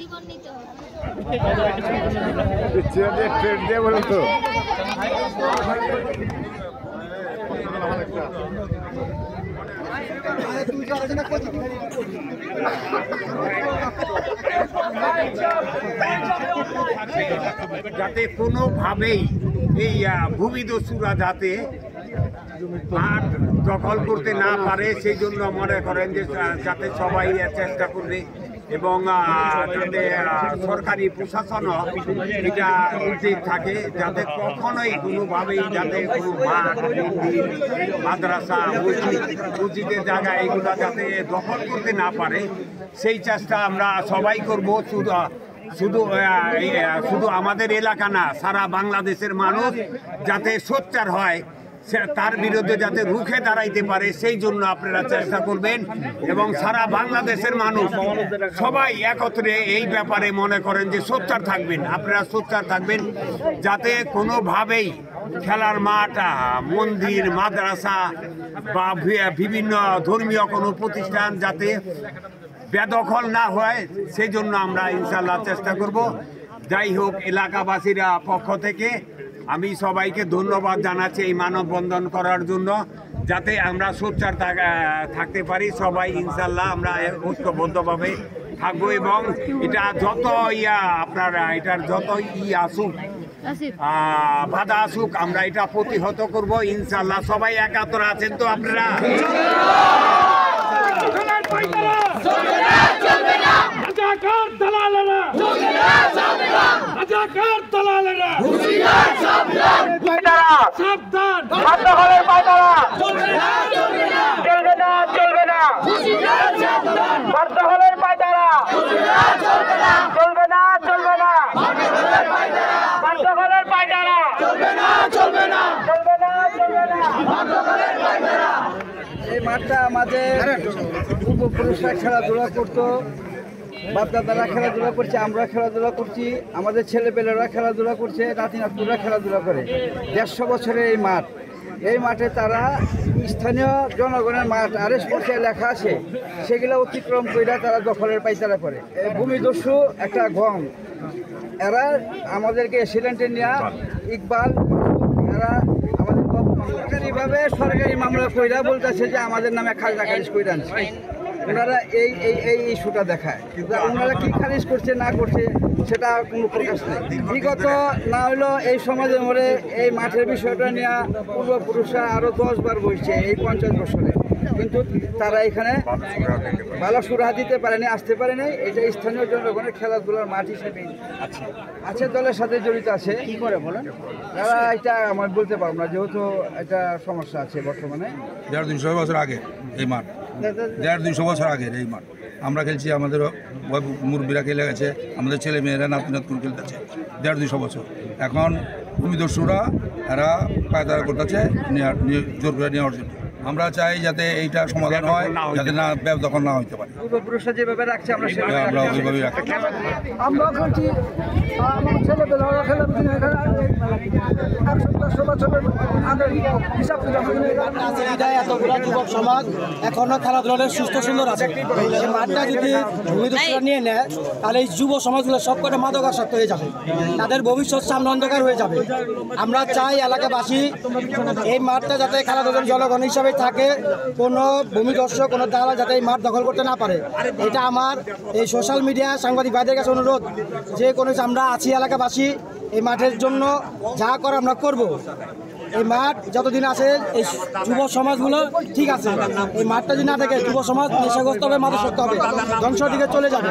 জীবন নিতে হবে। যাতে কোনোভাবেই এই ভূমিদস্যুরা যাতে মাঠ দখল করতে না পারে সেই জন্য মনে করেন যে যাতে সবাই চেষ্টা করবে এবং যাতে সরকারি প্রশাসনও এটা উচিত থাকে যাতে কখনোই কোনোভাবেই যাতে কোনো মাঠ মন্দির মাদ্রাসা মসজিদের জায়গা এগুলো যাতে দখল করতে না পারে সেই চেষ্টা আমরা সবাই করব। শুধু আমাদের এলাকা না, সারা বাংলাদেশের মানুষ যাতে সোচ্চার হয়, তার বিরুদ্ধে যাতে রুখে দাঁড়াইতে পারে সেই জন্য আপনারা চেষ্টা করবেন এবং সারা বাংলাদেশের মানুষ সবাই একত্রে এই ব্যাপারে মনে করেন যে সোচ্চার থাকবেন। আপনারা সোচ্চার থাকবেন যাতে কোনোভাবেই খেলার মাঠ, মন্দির, মাদ্রাসা বা বিভিন্ন ধর্মীয় কোনো প্রতিষ্ঠান যাতে বেদখল না হয় সেই জন্য আমরা ইনশাল্লাহ চেষ্টা করব। যাই হোক, এলাকাবাসীরা পক্ষ থেকে আমি সবাইকে ধন্যবাদ জানাচ্ছি এই মানববন্ধন করার জন্য, যাতে আমরা সোচ্চার থাকতে পারি। সবাই ইনশাল্লাহ আমরা ঐক্যবদ্ধভাবে থাকবো এবং এটা যত আপনারা এটার যত আসুক বাধা আসুক আমরা এটা প্রতিহত করব ইনশাল্লাহ। সবাই একাত্তর আছেন তো আপনারা? এই মাঠটা আমাদের পূর্বপুরুষরা খেলাধুলা করতো, বাপদাদারা খেলাধুলা করছে, আমরা খেলাধুলা করছি, আমাদের ছেলেপেলেরা খেলাধুলা করছে, নাতি নাতনিরা খেলাধুলা করে। 150 বছরের এই মাঠ, এই মাঠে তারা স্থানীয় জনগণের মাঠ আরএস পর্যায়ে লেখা আছে সেগুলো অতিক্রম করে তারা দখলের পাইতারা করে। ভূমিদস্যু একটা গম, এরা আমাদেরকে এক্সিডেন্টে নেওয়া ইকবাল, এরা আমাদের সরকারি মামলা কইরা বলতেছে যে আমাদের নামে খাজনা খারিজ করে আনছে। ওনারা এই ইস্যুটা দেখায়, কিন্তু ওনারা কি খারিজ করছে না করছে সেটা কোনো প্রকাশ নেই। বিগত না হলেও এই সমাজের মধ্যে এই মাঠের বিষয়টা নিয়ে পূর্বপুরুষরা আরও 10 বার বসছে এই 50 বছরে, কিন্তু তারা এখানে ভালো সুরাহা দিতে পারেনি, আসতে পারেনি। এটা স্থানীয় জনগণের খেলাধুলার মাঠ হিসেবে আছে, দলের সাথে জড়িত আছে। কি করে বলেন তারা? এটা আমার বলতে পারবো না, যেহেতু একটা সমস্যা আছে বর্তমানে। 150-200 বছর আগে এই মাঠ, 150-200 বছর আগের এই মাঠ আমরা খেলছি, আমাদের মুরব্বীরা খেলে গেছে, আমাদের ছেলে মেয়েরা নাতি নাতনি খেলতেছে 150-200 বছর। এখন ভূমিদস্যুরা এরা পায়তারা করতেছে জোর করে নেওয়ার জন্য। আমরা চাই যাতে এইটা সমাধান হয়, যাতে না দখল না হইতে পারে। পূর্বপুরুষরা যেভাবে রাখছে আমরা ওইভাবেই রাখি। আমরা খেলছি, আমার ছেলেপেলেরা খেলে এতগুলো যুবক সমাজ এখনো খেলাধুলার সুস্থ সুন্দর আছে। এই মাঠটা যদি ভূমিদস্যুরা নিয়ে নেয় তাহলে এই যুব সমাজগুলো সবকটা মাদকাসক্ত হয়ে যাবে, তাদের ভবিষ্যৎ সামনে অন্ধকার হয়ে যাবে। আমরা চাই এলাকাবাসী এই মাঠটা যাতে খেলাধুলার জনগণ হিসাবে থাকে, কোনো ভূমিদস্যু কোনো দালাল যাতে এই মাঠ দখল করতে না পারে। এটা আমার এই সোশ্যাল মিডিয়া সাংবাদিক ভাইদের কাছে অনুরোধ, যে কোনো আমরা আছি এলাকাবাসী, এই মাঠের জন্য যা করে আমরা করব। এই মাঠ যতদিন আছে এই যুব সমাজগুলো ঠিক আছে, এই মাঠটা যদি না থাকে যুব সমাজ নেশাগ্রস্ত হবে, মাদকাসক্ত হবে, ধ্বংসের দিকে চলে যাবে।